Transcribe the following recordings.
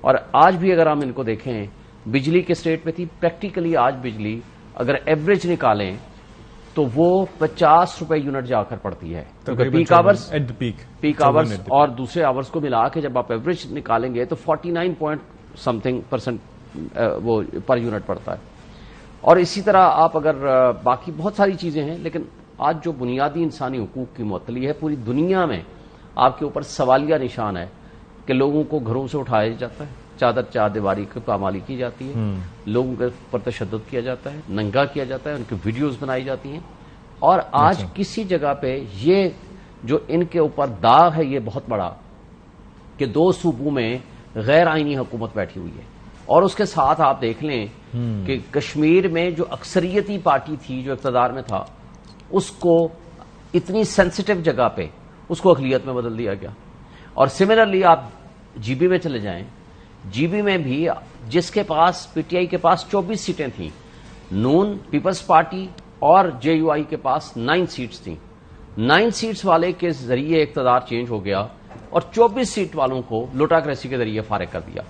اور آج بھی اگر ہم ان کو دیکھیں بجلی کے اسٹیٹ پہ تھی، پریکٹیکلی آج بجلی اگر ایوریج نکالیں تو وہ 50 روپے یونٹ جا کر پڑتی ہے، پیک آورز اور دوسرے آورز کو ملا کے جب آپ ایوریج نکالیں گے تو 49% وہ پر یونٹ پڑتا ہے. اور اسی طرح آپ اگر باقی بہت ساری چیزیں ہیں، لیکن آج جو بنیادی انسانی حقوق کی معطلی ہے پوری دنیا میں آپ کے اوپر سوالیہ نشان ہے کہ لوگوں کو گھروں سے اٹھایا جاتا ہے، چادر چار دیواری کی پامالی کی جاتی ہے، لوگوں کے اوپر تشدد کیا جاتا ہے، ننگا کیا جاتا ہے، ان کی ویڈیوز بنائی جاتی ہیں. اور آج کسی جگہ پہ یہ جو ان کے اوپر داغ ہے یہ بہت بڑا کہ 2 صوبوں میں غیر آئینی حکومت بیٹھی ہوئی ہے. اور اس کے ساتھ آپ دیکھ لیں کہ کشمیر میں جو اکثریتی پارٹی تھی جو اقتدار میں تھا اس کو اتنی سینسٹیو جگہ پہ اس کو اقلیت میں بدل دیا گیا. اور سملرلی آپ جی بی میں چلے جائیں، جی بی میں بھی جس کے پاس پی ٹی آئی کے پاس 24 سیٹیں تھیں، نون پیپلز پارٹی اور جے یو آئی کے پاس 9 سیٹس تھیں. 9 سیٹس والے کے ذریعے اقتدار چینج ہو گیا اور 24 سیٹ والوں کو لوٹاکریسی کے ذریعے فارغ کر دیا.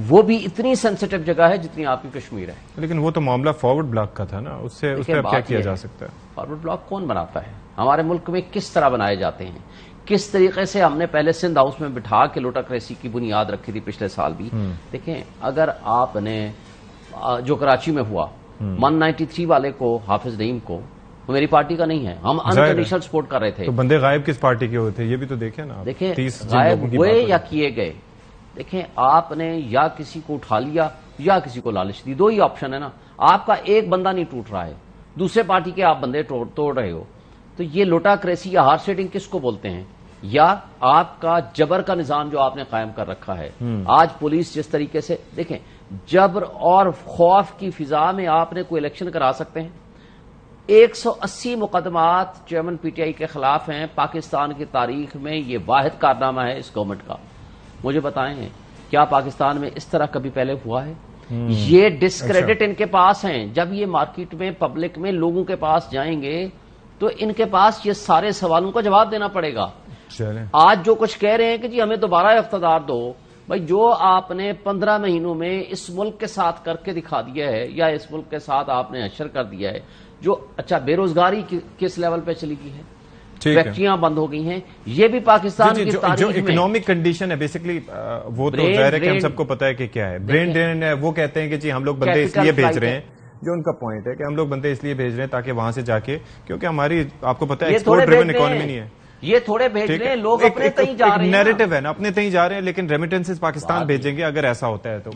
وہ بھی اتنی سینسٹیو جگہ ہے جتنی آپ کی کشمیر ہے. لیکن وہ تو معاملہ فارورڈ بلاک کا تھا نا، اس پہ کیا کیا جا سکتا ہے؟ فارورڈ بلاک کون بناتا ہے؟ ہمارے ملک میں کس طرح بنائے جاتے ہیں، کس طریقے سے ہم نے پہلے سندھ ہاؤس میں بٹھا کے لوٹاکریسی کی بنیاد رکھی تھی پچھلے سال بھی. دیکھیں اگر آپ نے جو کراچی میں ہوا 193 والے کو حافظ نعیم کو، وہ میری پارٹی کا نہیں ہے، ہم انکنڈیشنل سپورٹ کر رہے تھے. تو بندے غائب کس پارٹی کے ہوئے تھے یہ بھی تو دیکھیں نا. دیکھیں غائب ہوئے یا کیے گئے، دیکھیں آپ نے یا کسی کو اٹھا لیا یا کسی کو لالچ دی، 2 ہی آپشن ہے نا. آپ کا ایک بندہ نہیں ٹوٹ رہا ہے، دوسرے پارٹی کے آپ بندے توڑ رہے ہو. تو یہ لوٹاکریسی یا ہارس ریڈنگ کس کو بولتے ہیں؟ یا آپ کا جبر کا نظام جو آپ نے قائم کر رکھا ہے. آج پولیس جس طریقے سے، دیکھیں جبر اور خوف کی فضا میں آپ نے کوئی الیکشن کرا سکتے ہیں؟ 180 مقدمات چیئرمین پی ٹی آئی کے خلاف ہیں پاکستان کی تاریخ میں. یہ واحد کارنامہ ہے اس گورنمنٹ کا. مجھے بتائیں کیا پاکستان میں اس طرح کبھی پہلے ہوا ہے؟ یہ ڈسکریڈٹ ان کے پاس ہیں. جب یہ مارکیٹ میں پبلک میں لوگوں کے پاس جائیں گے تو ان کے پاس یہ سارے سوالوں کا جواب دینا پڑے گا. آج جو کچھ کہہ رہے ہیں کہ جی ہمیں دوبارہ اقتدار دو، بھائی جو آپ نے 15 مہینوں میں اس ملک کے ساتھ کر کے دکھا دیا ہے یا اس ملک کے ساتھ آپ نے حشر کر دیا ہے، جو اچھا بے روزگاری کس لیول پہ چلی گئی ہے، فیکٹریاں بند ہو گئی ہیں. یہ بھی پاکستان کی تاریخ جو اکنامک کنڈیشن ہے بیسیکلی وہ تو ظاہر ہے کہ ہم سب کو پتا ہے کہ کیا ہے. برین ڈرین ہے. وہ کہتے ہیں کہ جی ہم لوگ بندے اس لیے بھیج رہے ہیں، جو ان کا پوائنٹ ہے کہ ہم لوگ بندے اس لیے بھیج رہے ہیں تاکہ وہاں سے جا کے، کیونکہ ہماری آپ کو پتا ہے ایکسپورٹ ڈریون اکانومی نہیں ہے. یہ تھوڑے بھیج رہے ہیں، لوگ اپنے تئیں جا رہے ہیں. نیریٹو ہے نا، اپنے تئیں جا رہے ہیں، لیکن ریمیٹنسز پاکستان بھیجیں گے اگر ایسا ہوتا ہے تو.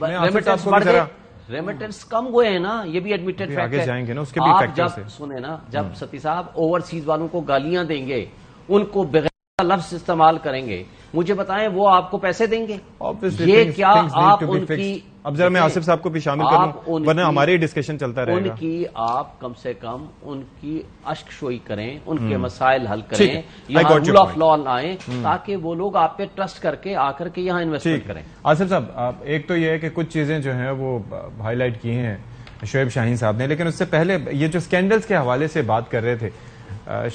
ریمیٹنس کم ہوئے ہیں نا، یہ بھی ایڈمیٹڈ فیکٹ ہے. آگے جائیں گے نا اس کے بھی فیکٹر سے. سنیں نا، جب ستی صاحب اوورسیز والوں کو گالیاں دیں گے، ان کو بغیر لفظ استعمال کریں گے، مجھے بتائیں وہ آپ کو پیسے دیں گے؟ یہ کیا آپ ان کی، اب ذرا میں آصف صاحب کو بھی شامل کروں ورنہ ہماری ڈسکشن چلتا رہے گا. ان کی آپ کم سے کم ان کی اشک شوئی کریں، ان کے مسائل حل کریں، یہاں رول آف لا لائیں تاکہ وہ لوگ آپ پہ ٹرسٹ کر کے یہاں انویسٹمنٹ کریں. آصف صاحب ایک تو یہ ہے کہ کچھ چیزیں جو ہیں وہ ہائی لائٹ کی ہیں شعیب شاہین صاحب نے، لیکن اس سے پہلے یہ جو سکینڈلز کے حوالے سے بات کر رہے تھے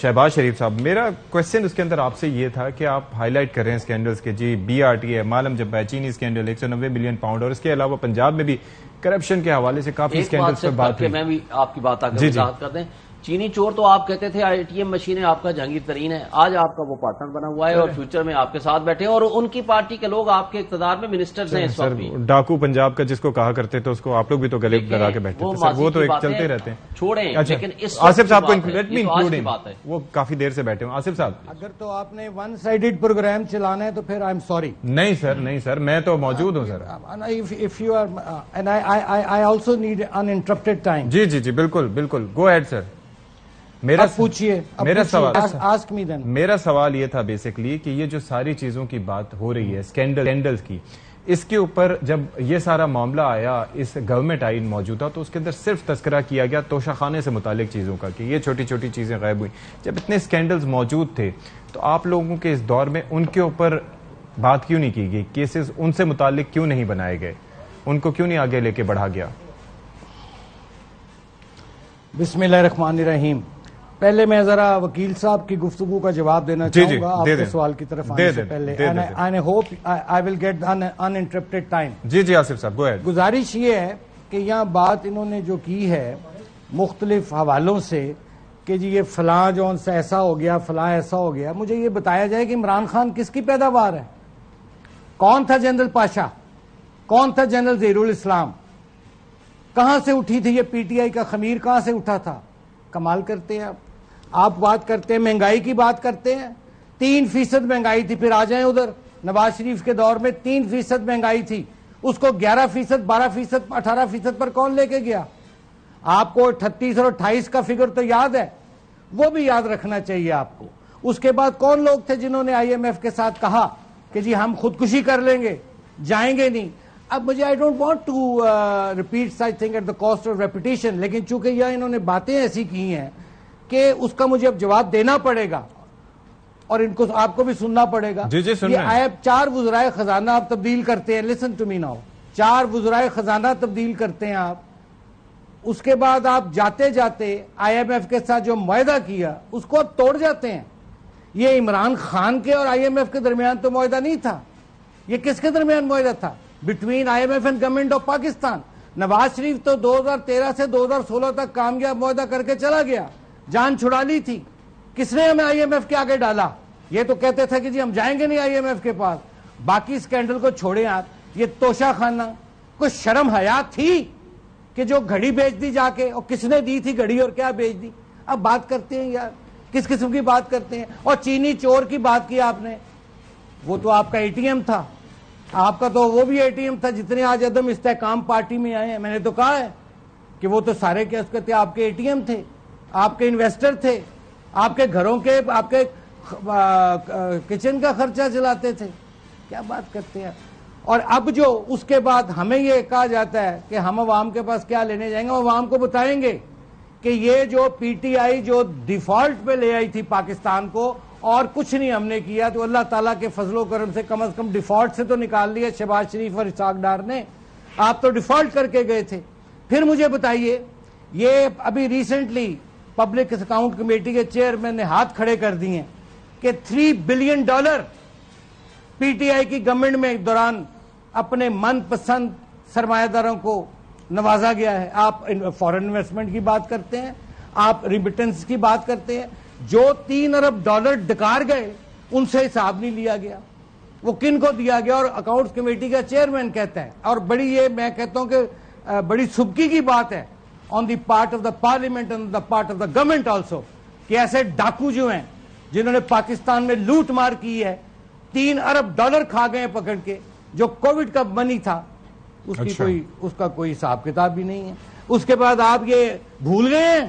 شہباز شریف صاحب، میرا کوشچن اس کے اندر آپ سے یہ تھا کہ آپ ہائی لائٹ کر رہے ہیں سکینڈلز کے، جی بی آر ٹی ہے، مالم جب چینی سکینڈل 190 ملین پاؤنڈ، اور اس کے علاوہ پنجاب میں بھی کرپشن کے حوالے سے کافی سکینڈلز پر بات ہوئی. میں بھی آپ کی بات آگے وضاحت کر دیں. چینی چور تو آپ کہتے تھے آئی ٹی ایم مشینیں آپ کا جہانگیر ترین ہے، آج آپ کا وہ پارٹنر بنا ہوا ہے اور فیوچر میں آپ کے ساتھ بیٹھے ہیں، اور ان کی پارٹی کے لوگ آپ کے اقتدار میں منسٹرز ہیں اس وقت بھی. ڈاکو پنجاب کا جس کو کہا کرتے تھے اس کو آپ لوگ بھی تو گلے لگا کے بیٹھتے تھے، وہ تو ایک چلتے رہتے ہیں. چھوڑیں، لیکن آصف صاحب کو انکلوڈ می انکلوڈنگ، وہ کافی دیر سے بیٹھے ہوں. آصف صاحب اگر تو آپ نے ون سائیڈڈ پروگرام چلانا ہے تو پھر آئی ایم سوری. نہیں سر، نہیں سر، میں تو موجود ہوں سر. If you are and I also need uninterrupted time. جی جی جی بالکل بالکل، گو ایڈ سر. میرا سوال یہ تھا بیسکلی کہ یہ جو ساری چیزوں کی بات ہو رہی ہے سکینڈلز کی، اس کے اوپر جب یہ سارا معاملہ آیا، اس گورنمنٹ آئین موجودہ، تو اس کے اندر صرف تذکرہ کیا گیا توشہ خانے سے متعلق چیزوں کا کہ یہ چھوٹی چھوٹی چیزیں غائب ہوئی. جب اتنے سکینڈلز موجود تھے تو آپ لوگوں کے اس دور میں ان کے اوپر بات کیوں نہیں کی گئی؟ کیسز ان سے متعلق کیوں نہیں بنائے گئے؟ ان کو کیوں نہیں آگے لے کے بڑھا گیا؟ بسم اللہ الرحمن الرحیم. پہلے میں ذرا وکیل صاحب کی گفتگو کا جواب دینا چاہوں گا آپ کے سوال کی طرف آنے سے پہلے. I hope I will get uninterrupted time. جی آصف صاحب گو اہیڈ. گزارش یہ ہے کہ یہاں بات انہوں نے جو کی ہے مختلف حوالوں سے کہ جی یہ فلاں جو ان سے ایسا ہو گیا فلاں ایسا ہو گیا, مجھے یہ بتایا جائے کہ عمران خان کس کی پیداوار ہے؟ کون تھا جنرل پاشا؟ کون تھا جنرل ظہیر الاسلام؟ کہاں سے اٹھی تھی یہ پی ٹی آئی کا خمیر؟ کہاں سے اٹھا تھا؟ کمال کرتے ہیں آپ بات کرتے ہیں مہنگائی کی بات کرتے ہیں. 3% مہنگائی تھی, پھر آ جائیں ادھر نواز شریف کے دور میں 3% مہنگائی تھی, اس کو 11%, 12%, 18% پر کون لے کے گیا؟ آپ کو 38 اور 28 کا فگر تو یاد ہے, وہ بھی یاد رکھنا چاہیے آپ کو. اس کے بعد کون لوگ تھے جنہوں نے آئی ایم ایف کے ساتھ کہا کہ جی ہم خودکشی کر لیں گے, جائیں گے نہیں؟ اب مجھے I don't want to repeat such thing at the cost of repetition, لیکن چونکہ یہ انہوں نے باتیں ایسی کی ہیں کہ اس کا مجھے اب جواب دینا پڑے گا اور ان کو آپ کو بھی سننا پڑے گا. یہ آئے 4 وزرائے خزانہ آپ تبدیل کرتے ہیں, لسن ٹو می ناؤ, 4 وزرائے خزانہ تبدیل کرتے ہیں آپ. اس کے بعد آپ جاتے جاتے آئی ایم ایف کے ساتھ جو معاہدہ کیا اس کو آپ توڑ جاتے ہیں. یہ عمران خان کے اور آئی ایم ایف کے درمیان تو معاہدہ نہیں تھا, یہ کس کے درمیان معاہدہ تھا؟ Between I M F and government of Pakistan. Nawaz Sharif تو 2013 سے 2016 تک کامیاب معاہدہ کر کے چلا گیا, جان چھڑا لی تھی. کس نے ہمیں آئی ایم ایف کے آگے ڈالا؟ یہ تو کہتے تھے کہ جی ہم جائیں گے نہیں آئی ایم ایف کے پاس. باقی سکینڈل کو چھوڑیں آپ, یہ توشہ خانہ, کوئی شرم حیا تھی کہ جو گھڑی بیچ دی جا کے, اور کس نے دی تھی گھڑی اور کیا بیچ دی؟ اب بات کرتے ہیں یار, کس قسم کی بات کرتے ہیں؟ اور چینی چور کی بات کی آپ نے, وہ تو آپ کا اے ٹی ایم تھا, آپ کا تو وہ بھی اے ٹی ایم تھا جتنے آج عدم استحکام پارٹی میں آئے ہیں. میں نے تو کہا ہے کہ وہ تو سارے کیا اس کہتے ہیں آپ کے اے ٹی ایم تھے, آپ کے انویسٹر تھے, آپ کے گھروں کے, آپ کے کچن کا خرچہ چلاتے تھے. کیا بات کرتے ہیں؟ اور اب جو اس کے بعد ہمیں یہ کہا جاتا ہے کہ ہم عوام کے پاس کیا لینے جائیں گے, عوام کو بتائیں گے کہ یہ جو پی ٹی آئی جو ڈیفالٹ پہ لے آئی تھی پاکستان کو اور کچھ نہیں ہم نے کیا, تو اللہ تعالیٰ کے فضل و کرم سے کم از کم ڈیفالٹ سے تو نکال لیا شہباز شریف اور اسحاق ڈار نے. آپ تو ڈیفالٹ کر کے گئے تھے. پھر مجھے بتائیے, یہ ابھی ریسنٹلی پبلک اکاؤنٹ کمیٹی کے چیئرمین نے ہاتھ کھڑے کر دیے کہ $3 بلین پی ٹی آئی کی گورنمنٹ میں دوران اپنے من پسند سرمایہ داروں کو نوازا گیا ہے. آپ فورن انویسٹمنٹ کی بات کرتے ہیں, آپ ریمیٹنس کی بات کرتے ہیں. جو $3 ارب ڈکار گئے ان سے حساب نہیں لیا گیا, وہ کن کو دیا گیا؟ اور اکاؤنٹس کمیٹی کا چیئرمین کہتا ہے, اور بڑی یہ میں کہتا ہوں کہ بڑی سبکی کی بات ہے on the part of the parliament and the part of the government also, کہ ایسے ڈاکو جو ہیں جنہوں نے پاکستان میں لوٹ مار کی ہے, $3 ارب کھا گئے پکڑ کے. جو کووڈ کا منی تھا اس کا کوئی حساب کتاب بھی نہیں ہے. اس کے بعد آپ یہ بھول گئے ہیں,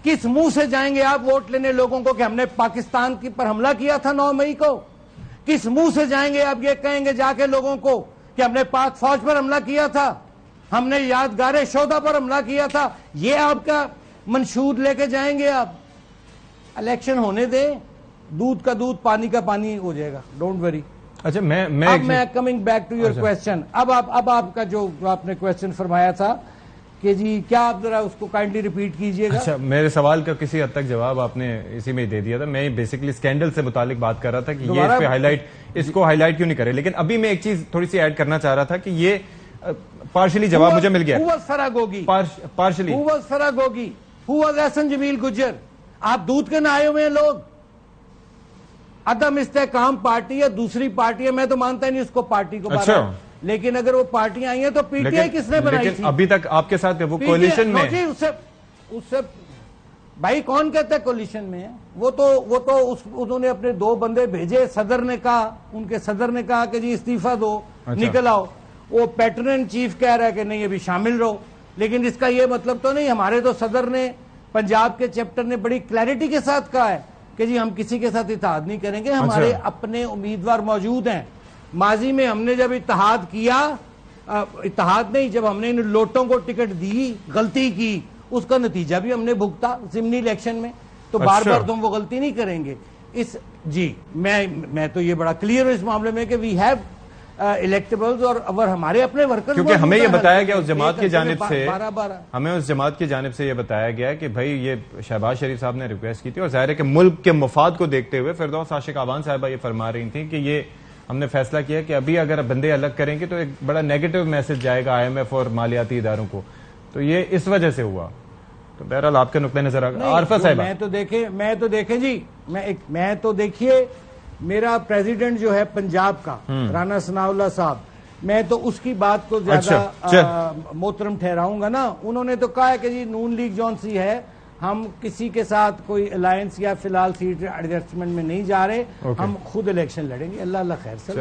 کس منہ سے جائیں گے آپ ووٹ لینے لوگوں کو کہ ہم نے پاکستان کی پر حملہ کیا تھا 9 مئی کو؟ کس منہ سے جائیں گے آپ یہ کہیں گے جا کے لوگوں کو کہ ہم نے پاک فوج پر حملہ کیا تھا, ہم نے یادگار شہداء پر حملہ کیا تھا؟ یہ آپ کا منشور لے کے جائیں گے آپ؟ الیکشن ہونے دیں, دودھ کا دودھ پانی کا پانی ہو جائے گا, ڈونٹ وری. اچھا میں coming back to your question, اب آپ کا جو آپ نے کوشچن فرمایا تھا کہ جی کیا آپ ذرا اس کو کائنڈلی ریپیٹ کیجئے گا. اچھا, میرے سوال کا کسی حد تک جواب آپ نے اسی میں دے دیا تھا. میں بیسیکلی اسکینڈل سے متعلق بات کر رہا تھا کہ یہ اس پہ اس کو ہائی لائٹ کیوں نہیں کرے, لیکن ابھی میں ایک چیز تھوڑی سی ایڈ کرنا چاہ رہا تھا کہ یہ پارشلی جواب مجھے مل گیا. پارشلی فراگوگی احسن جمیل گجر, آپ دودھ کے نہ آئے ہوئے ہیں لوگ. عدم استحکام پارٹی ہے, دوسری پارٹی ہے, میں تو مانتا ہی نہیں اس کو پارٹی کو. اچھا, لیکن اگر وہ پارٹیاں آئی ہیں تو پی ٹی آئی کس نے بنائی تھی؟ ابھی تک آپ کے ساتھ وہ کولیشن میں اس سے بھائی کون کہتا ہے کولیشن میں ہے؟ وہ تو انہوں نے اپنے 2 بندے بھیجے, صدر نے کہا, ان کے صدر نے کہا کہ جی استعفیٰ دو, نکل آؤ. وہ پیٹرن ان چیف کہہ رہا ہے کہ نہیں ابھی شامل رہو, لیکن اس کا یہ مطلب تو نہیں. ہمارے تو صدر نے پنجاب کے چیپٹر نے بڑی کلیئرٹی کے ساتھ کہا ہے کہ جی ہم کسی کے ساتھ اتحاد نہیں کریں گے, ہمارے اپنے امیدوار موجود ہیں. ماضی میں ہم نے جب اتحاد کیا, اتحاد نہیں, جب ہم نے ان لوٹوں کو ٹکٹ دی, غلطی کی, اس کا نتیجہ بھی ہم نے بھگتا ضمنی الیکشن میں, تو بار بار تم وہ غلطی نہیں کریں گے. جی میں تو یہ بڑا کلیئر ہوں اس معاملے میں کہ وی ہیو الیکٹیبلز اور ہمارے اپنے ورکر. کیونکہ ہمیں یہ بتایا گیا اس جماعت کی جانب سے, ہمیں اس جماعت کی جانب سے یہ بتایا گیا کہ بھائی یہ شہباز شریف صاحب نے ریکویسٹ کی تھی, اور ظاہر ہے کہ ملک کے مفاد کو دیکھتے ہوئے فردوس عاشق آبان صاحبہ یہ فرما رہی تھیں کہ یہ ہم نے فیصلہ کیا کہ ابھی اگر بندے الگ کریں گے تو ایک بڑا نیگیٹو میسج جائے گا IMF اور مالیاتی اداروں کو, تو یہ اس وجہ سے ہوا. تو بہرحال آپ کے نقطۂ نظر عارفہ صاحبہ. میں تو دیکھیے میرا پریزیڈنٹ جو ہے پنجاب کا رانا ثناء اللہ صاحب, میں تو اس کی بات کو زیادہ محترم ٹھہراؤں گا نا. انہوں نے تو کہا ہے کہ جی نون لیگ جون سی ہے, ہم کسی کے ساتھ کوئی الائنس یا فی الحال سیٹ ایڈجسٹمنٹ میں نہیں جا رہے, ہم خود الیکشن لڑیں گے. اللہ خیر سے.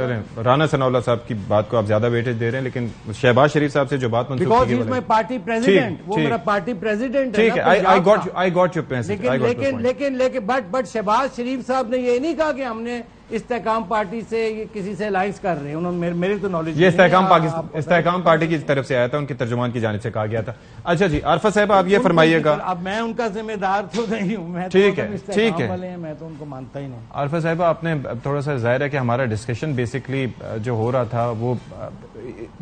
رانا ثناء اللہ صاحب کی بات کو آپ زیادہ ویٹیج دے رہے ہیں, لیکن شہباز شریف صاحب سے جو بات منسوخ کی ہے پارٹی پریزیڈنٹ, وہ میرا پارٹی پریزیڈنٹ ہے. لیکن بٹ شہباز شریف صاحب نے یہ نہیں کہا کہ ہم نے استحکام پارٹی سے کسی سے الائنس کر رہے ہیں. انہوں نے میری تو نالج, یہ استحکام پارٹی کی طرف سے آیا تھا, ان کے ترجمان کی جانب سے کہا گیا تھا. اچھا جی عارفہ صاحب آپ یہ فرمائیے گا. اب میں ان کا ذمہ دار تو نہیں ہوں, میں ٹھیک ہے, میں تو ان کو مانتا ہی نہیں. عارفہ صاحب آپ نے تھوڑا سا, ظاہر ہے کہ ہمارا ڈسکشن بیسکلی جو ہو رہا تھا وہ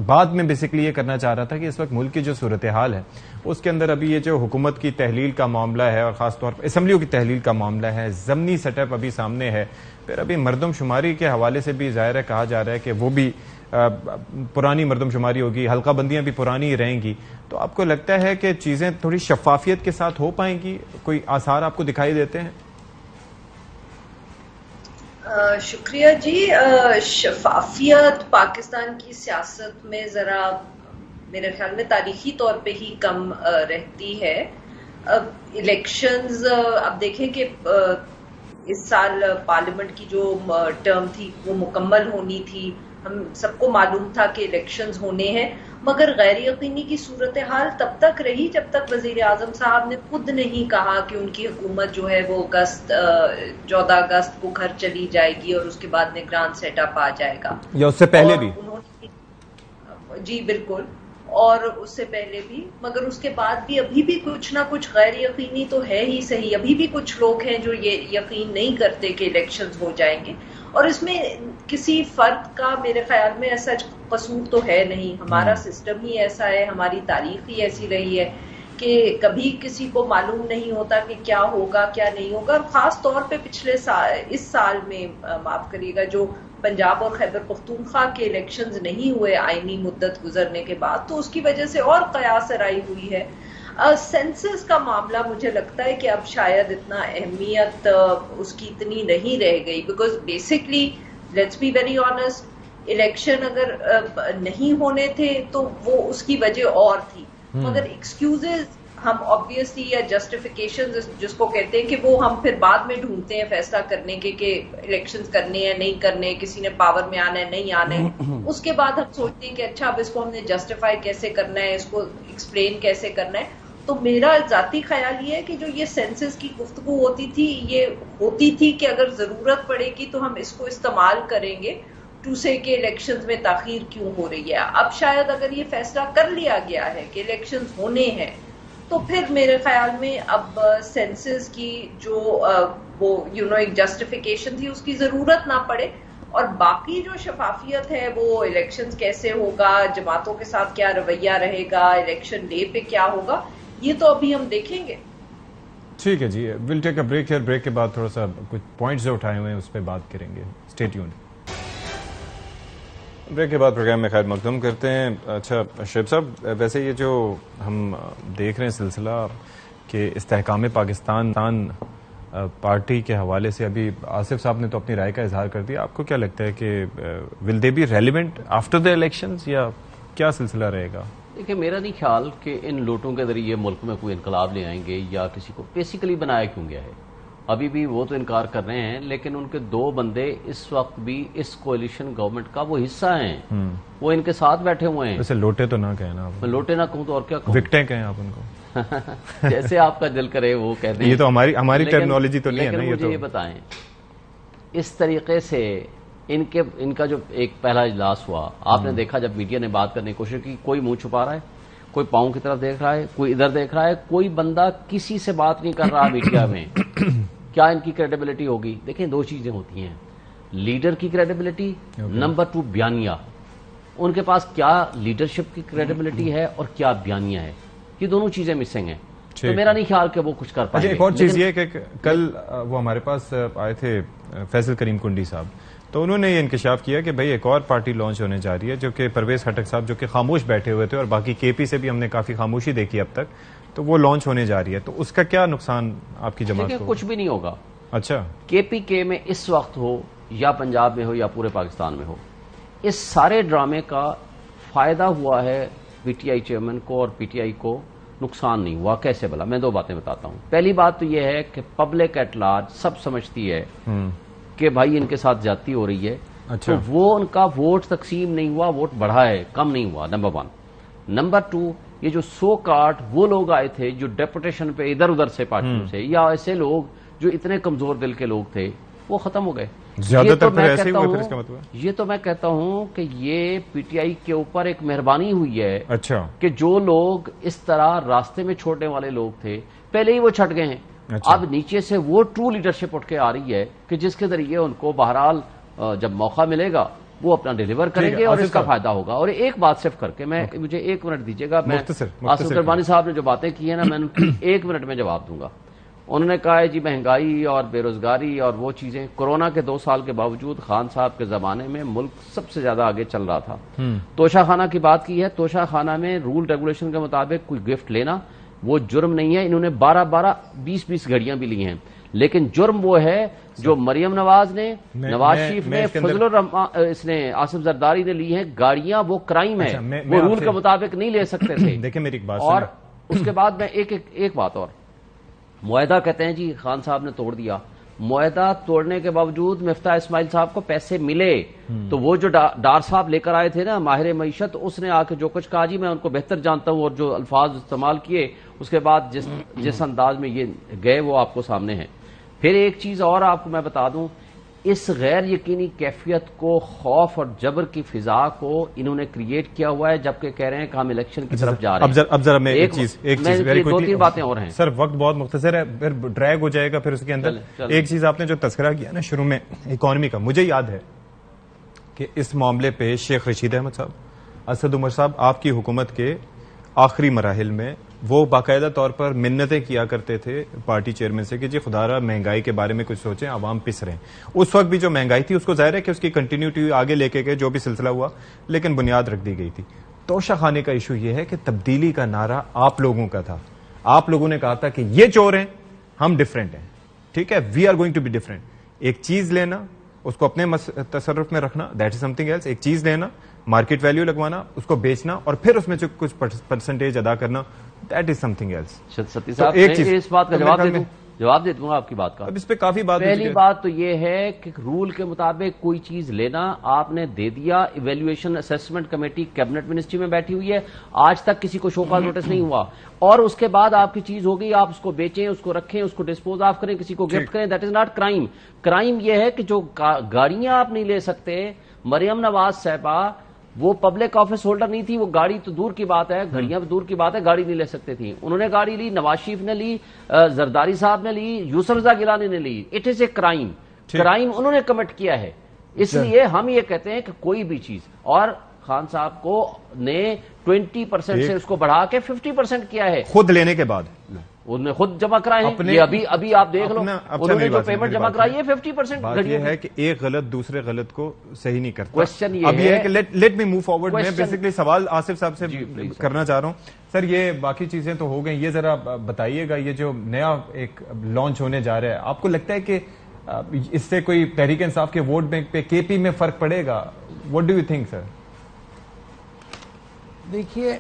بعد میں بیسکلی یہ کرنا چاہ رہا تھا کہ اس وقت ملک کی جو صورتحال ہے اس کے اندر ابھی یہ جو حکومت کی تحلیل کا معاملہ ہے, اور خاص طور پر اسمبلیوں کی تحلیل کا معاملہ ہے, ضمنی سیٹ اپ ابھی سامنے ہے, پھر ابھی مردم شماری کے حوالے سے بھی ظاہر ہے کہا جا رہا ہے کہ وہ بھی پرانی مردم شماری ہوگی, حلقہ بندیاں بھی پرانی ہی رہیں گی. تو آپ کو لگتا ہے کہ چیزیں تھوڑی شفافیت کے ساتھ ہو پائیں گی؟ کوئی آثار آپ کو دکھائی دیتے ہیں؟ شکریہ جی. شفافیت پاکستان کی سیاست میں ذرا میرے خیال میں تاریخی طور پہ ہی کم رہتی ہے. الیکشنز اب دیکھیں کہ اس سال پارلیمنٹ کی جو ٹرم تھی وہ مکمل ہونی تھی, ہم سب کو معلوم تھا کہ الیکشنز ہونے ہیں, مگر غیر یقینی کی صورتحال تب تک رہی جب تک وزیر اعظم صاحب نے خود نہیں کہا کہ ان کی حکومت جو ہے وہ 14 اگست کو گھر چلی جائے گی اور اس کے بعد نگران سیٹ اپ آ جائے گا, یا اس سے پہلے بھی. جی بالکل, اور اس سے پہلے بھی, مگر اس کے بعد بھی ابھی بھی کچھ نہ کچھ غیر یقینی تو ہے ہی صحیح. ابھی بھی کچھ لوگ ہیں جو یہ یقین نہیں کرتے کہ الیکشنز ہو جائیں گے, اور اس میں کسی فرد کا میرے خیال میں ایسا قصور تو ہے نہیں. ہمارا سسٹم ہی ایسا ہے, ہماری تاریخ ہی ایسی رہی ہے کہ کبھی کسی کو معلوم نہیں ہوتا کہ کیا ہوگا کیا نہیں ہوگا. اور خاص طور پہ پچھلے اس سال میں معاف کریے گا جو پنجاب اور خیبر پختونخوا کے الیکشنز نہیں ہوئے آئینی مدت گزرنے کے بعد, تو اس کی وجہ سے اور قیاس آرائی ہوئی ہے. سینسس کا معاملہ مجھے لگتا ہے کہ اب شاید اتنا اہمیت اس کی اتنی نہیں رہ گئی, because basically let's be very honest, election اگر نہیں ہونے تھے تو وہ اس کی وجہ اور تھی, مگر ایکسکیوزز ہم آبویسلی یا جسٹیفیکیشن جس کو کہتے ہیں کہ وہ ہم پھر بعد میں ڈھونڈتے ہیں فیصلہ کرنے کے کہ الیکشنز کرنے ہیں نہیں کرنے, کسی نے پاور میں آنا ہے نہیں آنا ہے, اس کے بعد ہم سوچتے ہیں کہ اچھا اب اس کو ہم نے جسٹیفائی کیسے کرنا ہے, اس کو ایکسپلین کیسے کرنا ہے. تو میرا ذاتی خیال یہ ہے کہ جو یہ سینسس کی گفتگو ہوتی تھی یہ ہوتی تھی کہ اگر ضرورت پڑے گی تو ہم اس کو استعمال کریں گے ٹو سے کہ الیکشنز میں تاخیر کیوں ہو رہی ہے. اب شاید اگر یہ فیصلہ کر لیا گیا ہے کہ الیکشنز ہونے ہیں تو پھر میرے خیال میں اب سینسس کی جو وہ ایک جسٹیفیکیشن تھی اس کی ضرورت نہ پڑے, اور باقی جو شفافیت ہے وہ الیکشنز کیسے ہوگا, جماعتوں کے ساتھ کیا رویہ رہے گا, الیکشن ڈے پہ کیا ہوگا, یہ تو ابھی ہم دیکھیں گے. ٹھیک ہے جی, well take a break. Break کے بعد تھوڑا سا کچھ پوائنٹس جو اٹھائے ہوئے ہیں اس پہ بات کریں گے. Stay tuned. بریک کے بعد پروگرام میں خیر مقدم کرتے ہیں. اچھا شعیب صاحب, ویسے یہ جو ہم دیکھ رہے ہیں سلسلہ کہ استحکام پاکستان پارٹی کے حوالے سے, ابھی آصف صاحب نے تو اپنی رائے کا اظہار کر دیا, آپ کو کیا لگتا ہے کہ will they be relevant after the elections یا کیا سلسلہ رہے گا؟ دیکھیں میرا نہیں خیال کہ ان لوٹوں کے ذریعے ملک میں کوئی انقلاب لے آئیں گے یا کسی کو بیسیکلی بنایا کیوں گیا ہے. ابھی بھی وہ تو انکار کر رہے ہیں, لیکن ان کے 2 بندے اس وقت بھی اس کولیشن گورنمنٹ کا وہ حصہ ہیں, وہ ان کے ساتھ بیٹھے ہوئے ہیں. ویسے لوٹے تو نہ کہیں نا, میں لوٹے نہ کہوں تو اور کیا کہوں, وکٹیں کہیں آپ ان کو. جیسے آپ کا دل کرے وہ کہتے ہیں. یہ تو ہماری ٹرمنالوجی تو نہیں ہے نا. مجھے یہ بتائیں, اس طریقے سے ان کا جو ایک پہلا اجلاس ہوا, آپ نے دیکھا جب میڈیا نے بات کرنے کی کوشش کی, کوئی منہ چھپا رہا ہے, کوئی پاؤں کی طرف دیکھ رہا ہے, کوئی ادھر دیکھ رہا ہے, کوئی بندہ کسی سے بات نہیں کر رہا میڈیا میں. کیا ان کی کریڈیبلٹی ہوگی؟ دیکھیں 2 چیزیں ہوتی ہیں, لیڈر کی کریڈیبلٹی, نمبر 2 بیانیہ. ان کے پاس کیا لیڈرشپ کی کریڈیبلٹی ہے اور کیا بیانیہ ہے. یہ دونوں چیزیں مسنگ ہیں. تو میرا نہیں خیال کہ وہ کچھ کر پائیں گے. ایک اور چیز یہ کہ کل وہ ہمارے پاس آئے تھے فیصل کریم کنڈی صاحب, تو انہوں نے یہ انکشاف کیا کہ بھئی ایک اور پارٹی لانچ ہونے جا رہی ہے, جو کہ پرویز خٹک صاحب جو کہ خاموش بیٹھے ہوئے تھے, اور باقی کے پی سے بھی ہم نے کافی خاموشی دیکھی اب تک, تو وہ لانچ ہونے جا رہی ہے. تو اس کا کیا نقصان آپ کی جماعت کو؟ کچھ بھی نہیں ہوگا. اچھا, کے پی کے میں اس وقت ہو یا پنجاب میں ہو یا پورے پاکستان میں ہو, اس سارے ڈرامے کا فائدہ ہوا ہے پی ٹی آئی چیئرمین کو, اور پی ٹی آئی کو نقصان نہیں ہوا. کیسے بلا؟ میں 2 باتیں بتاتا ہوں. پہلی بات تو یہ ہے کہ پبلک ایٹ لارج سب سمجھتی ہے کہ بھائی ان کے ساتھ زیادتی ہو رہی ہے. تو وہ ان کا ووٹ تقسیم نہیں ہوا, ووٹ بڑھا ہے, کم نہیں ہوا. نمبر 1. نمبر 2, یہ جو سو کارڈ وہ لوگ آئے تھے جو ڈیپوٹیشن پہ ادھر ادھر سے پارٹیوں سے, یا ایسے لوگ جو اتنے کمزور دل کے لوگ تھے, وہ ختم ہو گئے. یہ تو میں کہتا ہوں کہ یہ پی ٹی آئی کے اوپر ایک مہربانی ہوئی ہے. اچھا, کہ جو لوگ اس طرح راستے میں چھوڑنے والے لوگ تھے پہلے ہی وہ چھٹ گئے ہیں. اب نیچے سے وہ ٹرو لیڈرشپ اٹھ کے آ رہی ہے کہ جس کے ذریعے ان کو بہرحال جب موقع ملے گا وہ اپنا ڈیلیور کریں گے اور اس کا فائدہ ہوگا. اور ایک بات صرف کر کے مجھے 1 منٹ دیجیے گا. میں آصف کربانی صاحب نے جو باتیں کی ہیں نا, میں ان کی 1 منٹ میں جواب دوں گا. انہوں نے کہا ہے جی مہنگائی اور بے روزگاری اور وہ چیزیں, کورونا کے 2 سال کے باوجود خان صاحب کے زمانے میں ملک سب سے زیادہ آگے چل رہا تھا. توشہ خانہ کی بات کی ہے. توشہ خانہ میں رول ریگولیشن کے مطابق کوئی گفٹ لینا وہ جرم نہیں ہے. انہوں نے 12-12 20-20 گھڑیاں بھی لی ہیں, لیکن جرم وہ ہے جو مریم نواز نے, نواز شریف نے, فضل الرحمان اس نے, آصف زرداری نے لی ہیں گاڑیاں. وہ کرائم ہے, وہ رول کے مطابق نہیں لے سکتے تھے. دیکھیں میری ایک بات, اور اس کے بعد میں ایک بات اور, معاہدہ کہتے ہیں جی خان صاحب نے توڑ دیا. معاہدہ توڑنے کے باوجود مفتاح اسماعیل صاحب کو پیسے ملے. تو وہ جو ڈار صاحب لے کر آئے تھے نا, ماہر معیشت, اس نے آ کے جو کچھ کہا جی میں ان کو بہتر جانتا ہوں, اور جو الفاظ استعمال کیے اس کے بعد جس انداز میں یہ گئے وہ آپ کو سامنے ہے. پھر ایک چیز اور آپ کو میں بتا دوں, اس غیر یقینی کیفیت کو, خوف اور جبر کی فضا کو انہوں نے کریٹ کیا ہوا ہے, جبکہ کہہ رہے ہیں کہ ہم الیکشن کی طرف جا رہے ہیں. اب ذرا میں ایک چیز 2-3 باتیں اور ہیں سر, وقت بہت مختصر ہے, پھر ڈریگ ہو جائے گا. پھر اس کے اندر ایک چیز آپ نے جو تذکرہ کیا نا شروع میں اکانومی کا, مجھے یاد ہے کہ اس معاملے پہ شیخ رشید احمد صاحب, اسد عمر صاحب, آپ کی حکومت کے آخری مراحل میں وہ باقاعدہ طور پر منتیں کیا کرتے تھے پارٹی چیئرمین سے کہ جی خدا را مہنگائی کے بارے میں کچھ سوچیں, عوام پس رہے ہیں. اس وقت بھی جو مہنگائی تھی اس کو ظاہر ہے کہ اس کی کنٹینیوٹی آگے لے کے گئے, جو بھی سلسلہ ہوا, لیکن بنیاد رکھ دی گئی تھی. توشہ خانے کا ایشو یہ ہے کہ تبدیلی کا نعرہ آپ لوگوں کا تھا. آپ لوگوں نے کہا تھا کہ یہ چور ہیں, ہم ڈفرینٹ ہیں, ٹھیک ہے, we are going to be different. ایک چیز لینا, اس کو اپنے تصرف میں رکھنا, that is something else. ایک چیز لینا, مارکیٹ ویلیو لگوانا, اس کو بیچنا, اور پھر اس میں جو کچھ پرسنٹیج ادا کرنا, that is something else. ستی صاحب, اس بات کا جواب دے دوں گا آپ کی بات کا. اب اس پہ کافی بات. پہلی بات تو یہ ہے کہ رول کے مطابق کوئی چیز لینا آپ نے دے دیا. Evaluation assessment committee cabinet ministry میں بیٹھی ہوئی ہے, آج تک کسی کو شو کاز نوٹس نہیں ہوا. اور اس کے بعد آپ کی چیز ہو گئی, آپ اس کو بیچیں, اس کو رکھیں, اس کو ڈسپوز آف کریں, کسی کو گفٹ کریں, that is not crime. Crime یہ ہے کہ جو گاڑیاں آپ نہیں لے سکتے. مریم نواز صاحبہ وہ پبلک آفس ہولڈر نہیں تھی, وہ گاڑی تو دور کی بات ہے, گھڑیاں تو دور کی بات ہے, گاڑی نہیں لے سکتے تھی. انہوں نے گاڑی لی, نواز شریف نے لی, زرداری صاحب نے لی, یوسف رضا گیلانی نے لی. It is a crime. Crime انہوں نے کمٹ کیا ہے. اس لیے ہم یہ کہتے ہیں کہ کوئی بھی چیز, اور خان صاحب کو نے 20% سے اس کو بڑھا کے 50% کیا ہے خود لینے کے بعد. انہوں نے خود جمع کرائے ہیں. یہ ابھی آپ دیکھ لو, انہوں نے جو پیمنٹ جمع کرائی ہے 50%. بات یہ ہے کہ ایک غلط دوسرے غلط کو صحیح نہیں کرتا. کوشچن یہ اب یہ ہے کہ لیٹ می موو فارورڈ. میں بیسکلی سوال آصف صاحب سے کرنا چاہ رہا ہوں. سر یہ باقی چیزیں تو ہو گئیں, یہ ذرا بتائیے گا, یہ جو نیا ایک لانچ ہونے جا رہا ہے, آپ کو لگتا ہے کہ اس سے کوئی تحریک انصاف کے ووٹ بینک پہ کے پی میں فرق پڑے گا؟ واٹ ڈو یو تھنک سر؟ دیکھیے,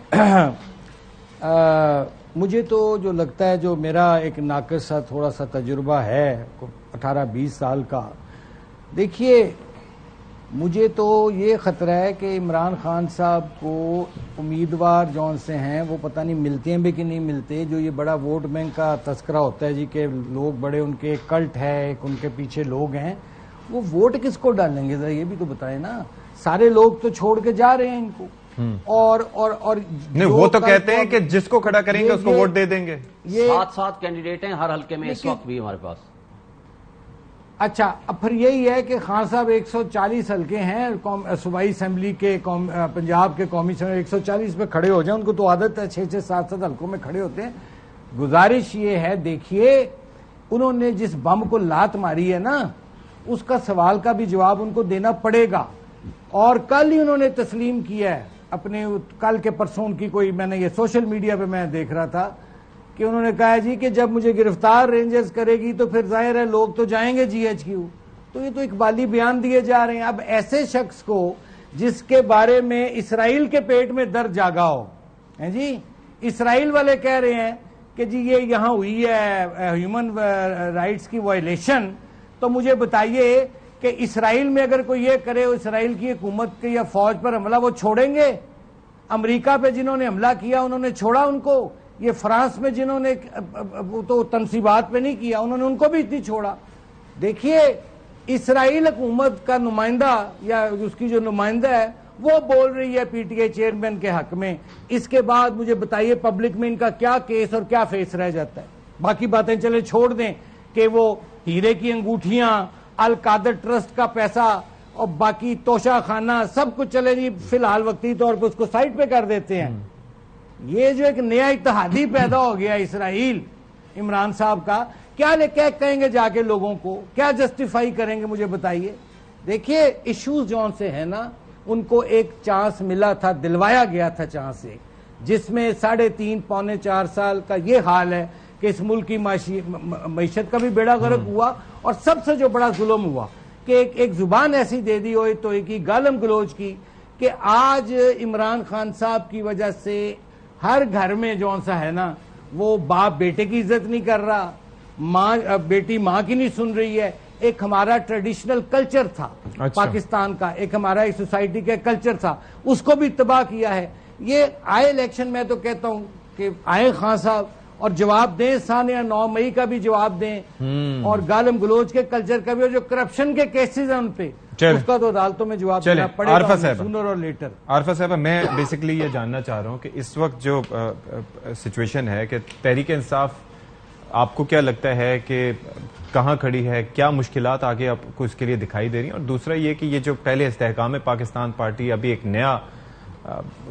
مجھے تو جو لگتا ہے, جو میرا ایک ناقص سا تھوڑا سا تجربہ ہے 18-20 سال کا, دیکھیے مجھے تو یہ خطرہ ہے کہ عمران خان صاحب کو امیدوار جون سے ہیں وہ پتہ نہیں ملتے ہیں بھی کہ نہیں ملتے. جو یہ بڑا ووٹ بینک کا تذکرہ ہوتا ہے جی کہ لوگ بڑے ان کے کلٹ ہے, ایک ان کے پیچھے لوگ ہیں, وہ ووٹ کس کو ڈالیں گے ذرا یہ بھی تو بتائیں نا. سارے لوگ تو چھوڑ کے جا رہے ہیں ان کو. اور نہیں, وہ تو کہتے ہیں کہ جس کو کھڑا کریں گے اس کو ووٹ دے دیں گے. یہ 7 کینڈیڈیٹ ہیں ہر حلقے میں اس وقت بھی ہمارے پاس. اچھا اب پھر یہی ہے کہ خان صاحب 140 حلقے ہیں صوبائی اسمبلی کے پنجاب کے قومی اسمبلی 140 پہ کھڑے ہو جائیں, ان کو تو عادت ہے 6-6 7-7 حلقوں میں کھڑے ہوتے ہیں. گزارش یہ ہے, دیکھیے انہوں نے جس بم کو لات ماری ہے نا, اس کا سوال کا بھی جواب ان کو دینا پڑے گا. اور کل ہی انہوں نے تسلیم کیا ہے اپنے, کل کے پرسوں کی کوئی, میں نے یہ سوشل میڈیا پہ میں دیکھ رہا تھا کہ انہوں نے کہا جی کہ جب مجھے گرفتار رینجرز کرے گی تو پھر ظاہر ہے لوگ تو جائیں گے GHQ. تو یہ تو اقبالی بیان دیے جا رہے ہیں. اب ایسے شخص کو جس کے بارے میں اسرائیل کے پیٹ میں درد جاگا ہو, ہیں جی, اسرائیل والے کہہ رہے ہیں کہ جی یہ یہاں ہوئی ہے ہیومن رائٹس کی وائلیشن, تو مجھے بتائیے کہ اسرائیل میں اگر کوئی یہ کرے, اسرائیل کی حکومت کے یا فوج پر حملہ وہ چھوڑیں گے؟ امریکہ پہ جنہوں نے حملہ کیا انہوں نے چھوڑا ان کو؟ یہ فرانس میں جنہوں نے تو تنصیبات پہ نہیں کیا, انہوں نے ان کو بھی اتنی چھوڑا. دیکھیے اسرائیل حکومت کا نمائندہ یا اس کی جو نمائندہ ہے وہ بول رہی ہے PTI چیئرمین کے حق میں, اس کے بعد مجھے بتائیے پبلک میں ان کا کیا کیس اور کیا فیس رہ جاتا ہے؟ باقی باتیں چلے چھوڑ دیں کہ وہ ہیرے کی انگوٹھیاں, القادر ٹرسٹ کا پیسہ اور باقی توشہ خانہ سب کچھ چلے جی فی الحال وقتی طور پہ اس کو سائڈ پہ کر دیتے ہیں. یہ جو ایک نیا اتحادی پیدا ہو گیا اسرائیل عمران صاحب کا, کیا کہیں گے جا کے لوگوں کو, کیا جسٹیفائی کریں گے مجھے بتائیے؟ دیکھیے ایشوز جون سے ہے نا, ان کو ایک چانس ملا تھا, دلوایا گیا تھا چانس ایک, جس میں 3.5-4 سال کا یہ حال ہے کہ اس ملک کی معیشت کا بھی بیڑا غرق ہوا, اور سب سے جو بڑا ظلم ہوا کہ ایک زبان ایسی دے دی ہوئی تو ایک ہی گالم گلوچ کی کہ آج عمران خان صاحب کی وجہ سے ہر گھر میں جو سا ہے نا وہ باپ بیٹے کی عزت نہیں کر رہا, ماں بیٹی ماں کی نہیں سن رہی ہے. ایک ہمارا ٹریڈیشنل کلچر تھا پاکستان کا, ایک ہمارا ایک سوسائٹی کا کلچر تھا, اس کو بھی تباہ کیا ہے. یہ آئے الیکشن میں تو کہتا ہوں کہ آئے خان صاحب اور جواب دیں, 9 مئی کا بھی جواب دیں, اور گالم گلوچ کے کلچر کا بھی, اور جو کرپشن کے کیسز ہیں ان پہ اس کا تو عدالتوں میں جواب دینا پڑے گا سونر اور لیٹر. عارفہ صاحبہ, میں بیسکلی یہ جاننا چاہ رہا ہوں کہ اس وقت جو سچویشن ہے کہ تحریک انصاف آپ کو کیا لگتا ہے کہ کہاں کھڑی ہے, کیا مشکلات آگے آپ کو اس کے لیے دکھائی دے رہی ہیں؟ اور دوسرا یہ کہ یہ جو پہلے استحکام پاکستان پارٹی ابھی ایک نیا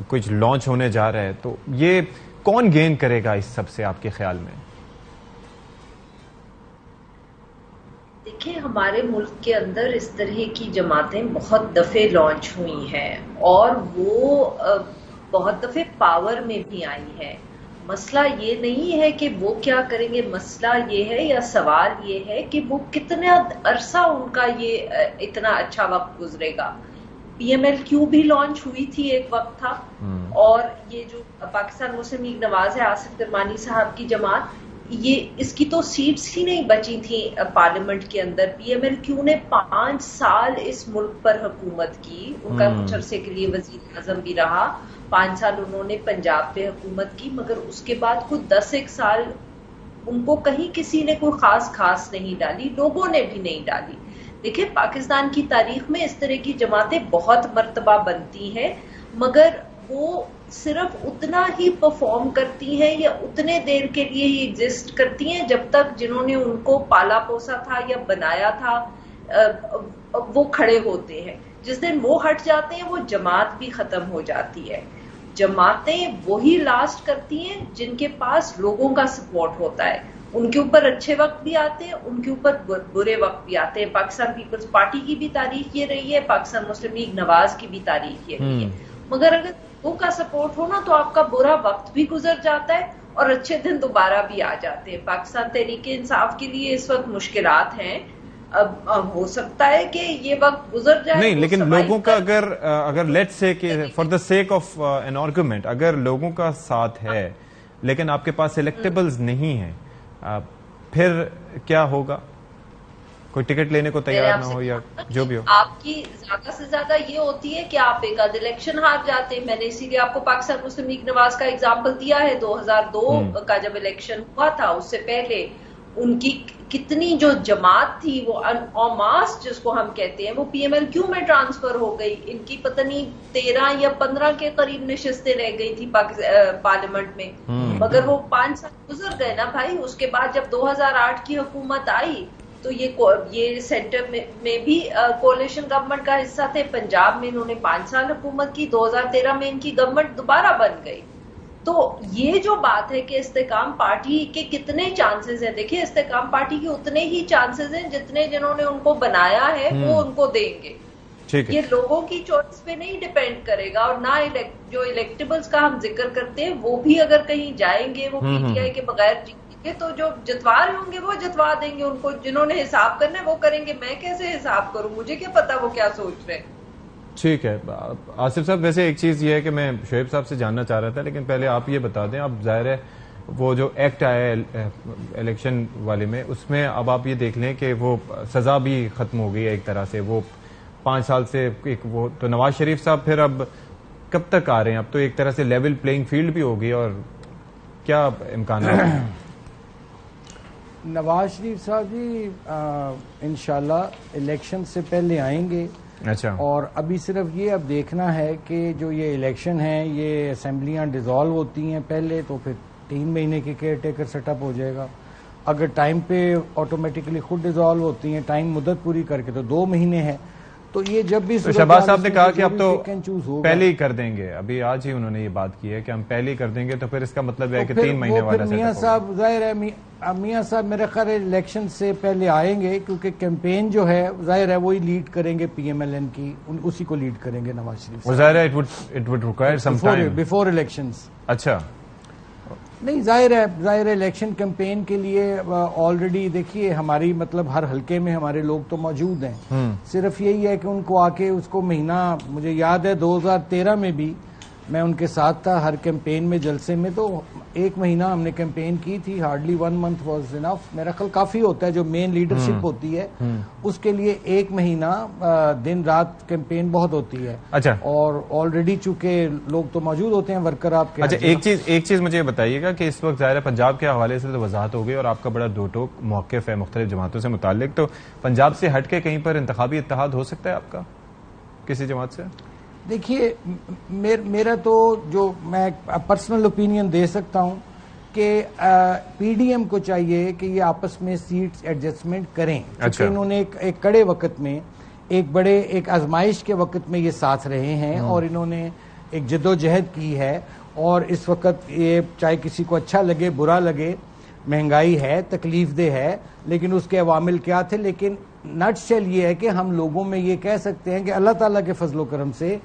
کچھ لانچ ہونے جا رہا ہے, تو یہ کون گین کرے گا اس سب سے آپ کے خیال میں؟ دیکھیں ہمارے ملک کے اندر اس طرح کی جماعتیں بہت دفعے لانچ ہوئی ہیں اور وہ بہت دفعے پاور میں بھی آئی ہیں. مسئلہ یہ نہیں ہے کہ وہ کیا کریں گے, مسئلہ یہ ہے یا سوال یہ ہے کہ وہ کتنا عرصہ ان کا یہ اتنا اچھا وقت گزرے گا. PMLQ بھی لانچ ہوئی تھی ایک وقت تھا, اور یہ جو پاکستان مسلم لیگ نواز ہے آصف کرمانی صاحب کی جماعت, یہ اس کی تو سیٹس ہی نہیں بچی تھیں پارلیمنٹ کے اندر. PMLQ نے 5 سال اس ملک پر حکومت کی, ان کا کچھ عرصے کے لیے وزیر اعظم بھی رہا, 5 سال انہوں نے پنجاب پہ حکومت کی, مگر اس کے بعد خود 10 سال ان کو کہیں کسی نے کوئی خاص نہیں ڈالی, لوگوں نے بھی نہیں ڈالی. دیکھیں پاکستان کی تاریخ میں اس طرح کی جماعتیں بہت مرتبہ بنتی ہیں, مگر وہ صرف اتنا ہی پرفارم کرتی ہیں یا اتنے دیر کے لیے ہی ایگزسٹ کرتی ہیں جب تک جنہوں نے ان کو پالا پوسا تھا یا بنایا تھا وہ کھڑے ہوتے ہیں. جس دن وہ ہٹ جاتے ہیں وہ جماعت بھی ختم ہو جاتی ہے. جماعتیں وہی لاسٹ کرتی ہیں جن کے پاس لوگوں کا سپورٹ ہوتا ہے. ان کے اوپر اچھے وقت بھی آتے ہیں, ان کے اوپر برے وقت بھی آتے ہیں. پاکستان پیپلز پارٹی کی بھی تاریخ یہ رہی ہے, پاکستان مسلم لیگ نواز کی بھی تاریخ یہ رہی ہے. مگر اگر لوگوں کا سپورٹ ہو نا تو آپ کا برا وقت بھی گزر جاتا ہے اور اچھے دن دوبارہ بھی آ جاتے ہیں. پاکستان تحریک انصاف کے لیے اس وقت مشکلات ہیں. اب ہو سکتا ہے کہ یہ وقت گزر جائے نہیں, لیکن لوگوں کا اگر لیٹ سے کہ for the sake of an argument, اگر لوگوں کا ساتھ ہے لیکن آپ کے پاس الیکٹیبلز نہیں ہیں, پھر کیا ہوگا؟ کوئی ٹکٹ لینے کو تیار نہ ہو یا جو بھی ہو. آپ کی زیادہ سے زیادہ یہ ہوتی ہے کہ آپ ایک آدھ الیکشن ہار جاتے ہیں. میں نے اسی لیے آپ کو پاکستان مسلم لیگ نواز کا ایگزامپل دیا ہے. 2002 کا جب الیکشن ہوا تھا اس سے پہلے ان کی کتنی جو جماعت تھی وہ اوماس جس کو ہم کہتے ہیں وہ PMLQ میں ٹرانسفر ہو گئی. ان کی پتہ نہیں 13 یا 15 کے قریب نشستیں رہ گئی تھی پارلیمنٹ میں, مگر وہ 5 سال گزر گئے نا بھائی. اس کے بعد جب 2008 کی حکومت آئی تو یہ سینٹر میں بھی کولیشن گورنمنٹ کا حصہ تھے. پنجاب میں انہوں نے 5 سال حکومت کی, 2013 میں ان کی گورنمنٹ دوبارہ بن گئی. تو یہ جو بات ہے کہ استحکام پارٹی کے کتنے چانسز ہیں, دیکھیں استحکام پارٹی کے اتنے ہی چانسز ہیں جتنے جنہوں نے ان کو بنایا ہے وہ ان کو دیں گے. یہ لوگوں کی چوائس پہ نہیں ڈیپینڈ کرے گا, اور نہ جو الیکٹیبلز کا ہم ذکر کرتے ہیں وہ بھی اگر کہیں جائیں گے وہ پی ٹی آئی کے بغیر جیتیں گے تو جو جتوا رہے ہوں گے وہ جتوا دیں گے ان کو, جنہوں نے حساب کرنا ہے وہ کریں گے. میں کیسے حساب کروں, مجھے کیا پتا وہ کیا سوچ رہے ہیں. ٹھیک ہے آصف صاحب, ویسے ایک چیز یہ ہے کہ میں شعیب صاحب سے جاننا چاہ رہا تھا, لیکن پہلے آپ یہ بتا دیں, اب ظاہر ہے وہ جو ایکٹ آیا ہے الیکشن والے میں, اس میں اب آپ یہ دیکھ لیں کہ وہ سزا بھی ختم ہو گئی ہے ایک طرح سے, وہ 5 سال سے وہ تو نواز شریف صاحب پھر اب کب تک آ رہے ہیں؟ اب تو ایک طرح سے لیول پلینگ فیلڈ بھی ہوگی, اور کیا امکانات ہیں؟ نواز شریف صاحب جی انشاءاللہ الیکشن سے پہلے آئیں گے. اچھا, اور ابھی صرف یہ اب دیکھنا ہے کہ جو یہ الیکشن ہے یہ اسمبلیاں ڈیزالو ہوتی ہیں پہلے, تو پھر 3 مہینے کے کیئر ٹیکر سیٹ اپ ہو جائے گا. اگر ٹائم پہ آٹومیٹکلی خود ڈیزالو ہوتی ہیں ٹائم مدت پوری کر کے تو 2 مہینے ہے. تو یہ جب بھی شہباز صاحب نے کہا کہ اب تو پہلے ہی کر دیں گے, ابھی آج ہی انہوں نے یہ بات کی ہے کہ ہم پہلے ہی کر دیں گے, تو پھر اس کا مطلب ہے کہ 3 مہینے والا میاں صاحب ظاہر ہے میاں صاحب میرے خیال ہے الیکشن سے پہلے آئیں گے, کیونکہ کیمپین جو ہے ظاہر ہے وہی لیڈ کریں گے پی ایم ایل این کی, اسی کو لیڈ کریں گے نواز شریف. ظاہر ہے it would require some time before elections. اچھا نہیں, ظاہر ہے الیکشن کیمپین کے لیے آلریڈی دیکھیے ہماری مطلب ہر حلقے میں ہمارے لوگ تو موجود ہیں. صرف یہی ہے کہ ان کو آ کے اس کو مہینہ, مجھے یاد ہے 2013 میں بھی میں ان کے ساتھ تھا ہر کیمپین میں جلسے میں, تو 1 مہینہ ہم نے کیمپین کی تھی. Hardly 1 month was enough. میرا خیال کافی ہوتا ہے جو مین لیڈرشپ ہوتی ہے اس کے لیے 1 مہینہ دن رات کیمپین بہت ہوتی ہے. اچھا, اور آلریڈی چونکہ لوگ تو موجود ہوتے ہیں ورکر آپ کے. اچھا, ایک چیز مجھے بتائیے گا کہ اس وقت ظاہر ہے پنجاب کے حوالے سے تو وضاحت ہو گئی, اور آپ کا بڑا دو ٹوک موقف ہے مختلف جماعتوں سے متعلق, تو پنجاب سے ہٹ کے کہیں پر انتخابی اتحاد ہو سکتا ہے آپ کا کسی جماعت سے؟ دیکھیے میرا تو جو میں پرسنل اوپینین دے سکتا ہوں کہ پی ڈی ایم کو چاہیے کہ یہ آپس میں سیٹس ایڈجسٹمنٹ کریں, کیونکہ انہوں نے ایک کڑے وقت میں ایک آزمائش کے وقت میں یہ ساتھ رہے ہیں, اور انہوں نے ایک جدوجہد کی ہے. اور اس وقت یہ چاہے کسی کو اچھا لگے برا لگے, مہنگائی ہے, تکلیف دہ ہے, لیکن اس کے عوامل کیا تھے. لیکن نٹ شیل یہ ہے کہ ہم لوگوں میں یہ کہہ سکتے ہیں کہ اللہ تعالیٰ کے فضل و کرم سے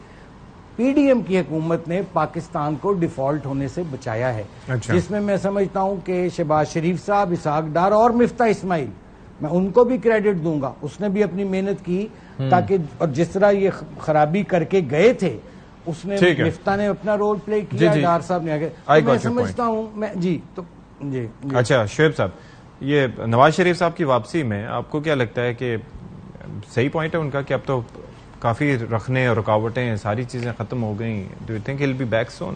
پی ڈی ایم کی حکومت نے پاکستان کو ڈیفالٹ ہونے سے بچایا ہے. جس میں سمجھتا ہوں کہ شہباز شریف صاحب, اسحاق ڈار اور مفتاح اسماعیل, میں ان کو بھی کریڈٹ دوں گا, اس نے بھی اپنی محنت کی تاکہ, اور جس طرح یہ خرابی کر کے گئے تھے اس نے, مفتاح نے اپنا رول پلے کیا, ڈار صاحب نے آگے. میں سمجھتا ہوں جی. اچھا شعیب صاحب, یہ نواز شریف صاحب کی واپسی میں آپ کو کیا لگتا ہے کہ صحیح پوائنٹ ہے ان کا کہ اب تو کافی رکھنے اور رکاوٹیں ساری چیزیں ختم ہو گئیں؟ Do you think he will be back soon?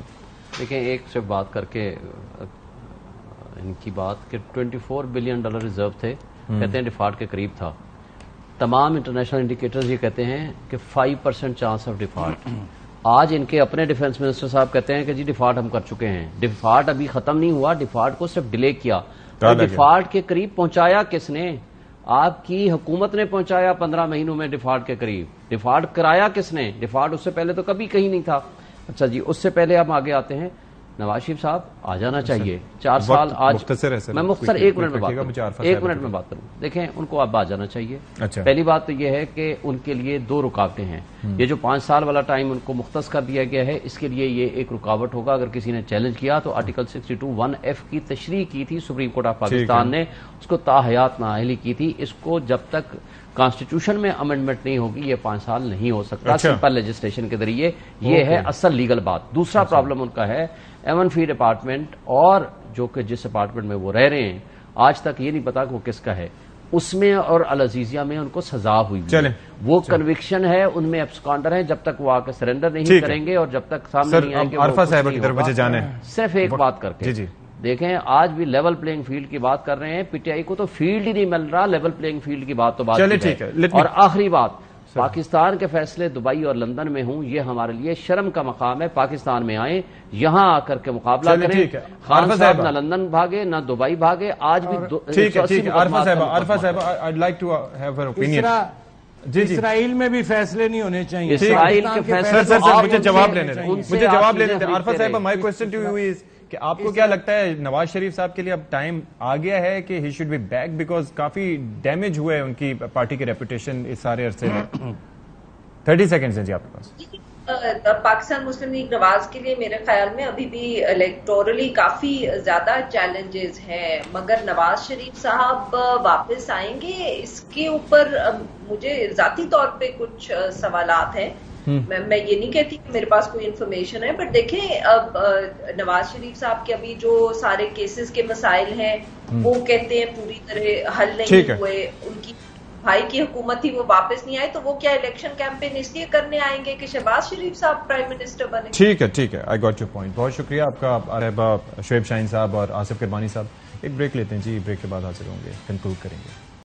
دیکھیں, ایک سے بات کر کے ان کی بات کہ $24 بلین ریزرو تھے, کہتے ہیں ڈیفالٹ کے قریب تھا. تمام انٹرنیشنل انڈیکیٹرز یہ کہتے ہیں کہ 5% چانس آف ڈیفالٹ. آج ان کے اپنے ڈیفنس منسٹر صاحب کہتے ہیں کہ جی ڈیفالٹ ہم کر چکے ہیں. ڈیفالٹ ابھی ختم نہیں ہوا, ڈیفالٹ کو صرف ڈیلے کیا. ڈیفالٹ کے قریب پہنچایا کس نے؟ آپ کی حکومت نے پہنچایا 15 مہینوں میں ڈیفالٹ کے قریب. ڈیفالٹ کرایا کس نے؟ ڈیفالٹ اس سے پہلے تو کبھی کہیں نہیں تھا. اچھا جی, اس سے پہلے ہم آگے آتے ہیں. نواز شریف صاحب آ جانا چاہیے. 4 سال آج میں مختصر 1 منٹ میں بات کروں. دیکھیں, ان کو اب آ جانا چاہیے. پہلی بات تو یہ ہے کہ ان کے لیے 2 رکاوٹیں ہیں. یہ جو 5 سال والا ٹائم ان کو مختص کر دیا گیا ہے, اس کے لیے یہ ایک رکاوٹ ہوگا. اگر کسی نے چیلنج کیا تو آرٹیکل 62(1)(f) کی تشریح کی تھی سپریم کورٹ آف پاکستان نے, اس کو تاحیات نااہلی کی تھی. اس کو جب تک کانسٹیٹیوشن میں امینڈمنٹ نہیں ہوگی یہ 5 سال نہیں ہو سکتا سمپل لیجسلیشن کے ذریعے. یہ ہے اصل لیگل بات. دوسرا پرابلم ان کا ہے ایون فی ڈپارٹمنٹ, اور جو کہ جس اپارٹمنٹ میں وہ رہ رہے ہیں آج تک یہ نہیں پتا کہ وہ کس کا ہے. اس میں اور العزیزیہ میں ان کو سزا ہوئی ہے, وہ کنوکشن ہے, ان میں ایبسکانڈر ہیں. جب تک وہ آ کے سرنڈر نہیں کریں گے اور جب تک سامنے نہیں آئیں گے. صرف ایک بات کر کے دیکھیں, آج بھی لیول پلینگ فیلڈ کی بات کر رہے ہیں. پی ٹی آئی کو تو فیلڈ ہی نہیں مل رہا, لیول پلینگ فیلڈ کی بات تو بات. اور آخری بات, پاکستان کے فیصلے دبئی اور لندن میں ہوں، یہ ہمارے لیے شرم کا مقام ہے. پاکستان میں آئیں، یہاں آ کر کے مقابلہ کریں. خان صاحب نہ لندن بھاگے نہ دبئی بھاگے. آج بھی عارفہ صاحب I'd like to have her opinion. اسرائیل میں بھی فیصلے نہیں ہونے چاہیے. اسرائیل کے فیصلے سر مجھے جواب لینے دیں. عارفہ صاحب my question to you is کہ آپ کو کیا لگتا ہے نواز شریف صاحب کے لیے اب ٹائم آ گیا ہے کہ he should be back, because کافی ڈیمیج ہوئے ان کی پارٹی کی ریپوٹیشن اس سارے عرصے میں. 30 سیکنڈز ہیں جی آپ کے پاس. پاکستان مسلم لیگ نواز کے لیے میرے خیال میں ابھی بھی الیکٹورلی کافی زیادہ چیلنجز ہیں، مگر نواز شریف صاحب واپس آئیں گے اس کے اوپر مجھے ذاتی طور پہ کچھ سوالات ہیں. میں یہ نہیں کہتی کہ میرے پاس کوئی انفارمیشن ہے، بٹ دیکھیں اب نواز شریف صاحب کے ابھی جو سارے کیسز کے مسائل ہیں وہ کہتے ہیں پوری طرح حل نہیں ہوئے. ان کی بھائی کی حکومت تھی وہ واپس نہیں آئے، تو وہ کیا الیکشن کیمپین اس لیے کرنے آئیں گے کہ شہباز شریف صاحب پرائم منسٹر بنے؟ ٹھیک ہے آئی گاٹ یور پوائنٹ. بہت شکریہ آپ کا شعیب شاہین صاحب اور آصف کربانی صاحب. ایک بریک لیتے ہیں جی، بریک کے بعد حاضر ہوں گے، کنکلوڈ کریں گے.